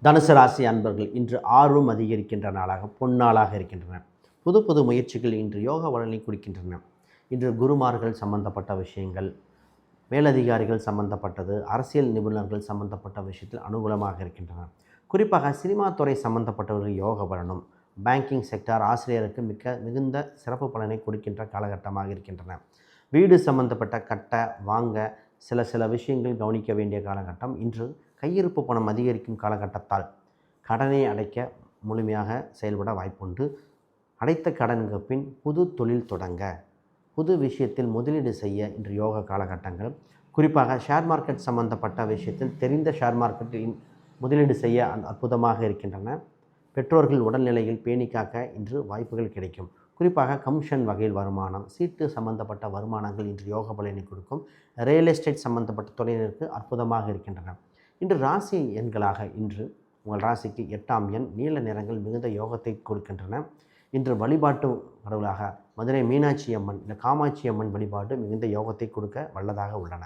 தனுசு ராசி அன்பர்கள் இன்று ஆர்வம் அதிகரிக்கின்ற நாளாக பொன்னாளாக இருக்கின்றன. புது புது முயற்சிகள் இன்று யோக பலனை கொடுக்கின்றன. இன்று குருமார்கள் சம்பந்தப்பட்ட விஷயங்கள், மேலதிகாரிகள் சம்பந்தப்பட்டது, அரசியல் நிபுணர்கள் சம்பந்தப்பட்ட விஷயத்தில் அனுகூலமாக இருக்கின்றன. குறிப்பாக சினிமா துறை சம்பந்தப்பட்டவர்கள் யோக பலனும், பேங்கிங் செக்டார் ஆசிரியருக்கு மிகுந்த சிறப்பு பலனை கொடுக்கின்ற காலகட்டமாக இருக்கின்றன. வீடு சம்பந்தப்பட்ட கட்ட வாங்க சில விஷயங்கள் கவனிக்க வேண்டிய காலகட்டம். இன்று கையிருப்பு பணம் அதிகரிக்கும் காலகட்டத்தால் கடனை அடைக்க முழுமையாக செயல்பட வாய்ப்புண்டு. அடைத்த கடனுக்கு பின் புது தொழில் தொடங்க, புது விஷயத்தில் முதலீடு செய்ய இன்று யோக காலகட்டங்கள். குறிப்பாக ஷேர் மார்க்கெட் சம்பந்தப்பட்ட விஷயத்தில் தெரிந்த ஷேர் மார்க்கெட்டில் முதலீடு செய்ய அற்புதமாக இருக்கின்றன. பெற்றோர்கள் உடல்நிலையில் பேணி காக்க இன்று வாய்ப்புகள் கிடைக்கும். குறிப்பாக கமிஷன் வகையில் வருமானம், சீட்டு சம்பந்தப்பட்ட வருமானங்கள் இன்று யோக பலனை கொடுக்கும். ரியல் எஸ்டேட் சம்பந்தப்பட்ட தொழிலிற்கு அற்புதமாக இருக்கின்றன. இன்று ராசி எண்களாக இன்று உங்கள் ராசிக்கு 8ஆம் எண் நீல நிறங்கள் மிகுந்த யோகத்தை கொடுக்கின்றன. இன்று வழிபாட்டு கடவுளாக மதுரை மீனாட்சி அம்மன், இந்த காமாட்சி அம்மன் வழிபாடு மிகுந்த யோகத்தை கொடுக்க வல்லதாக உள்ளன.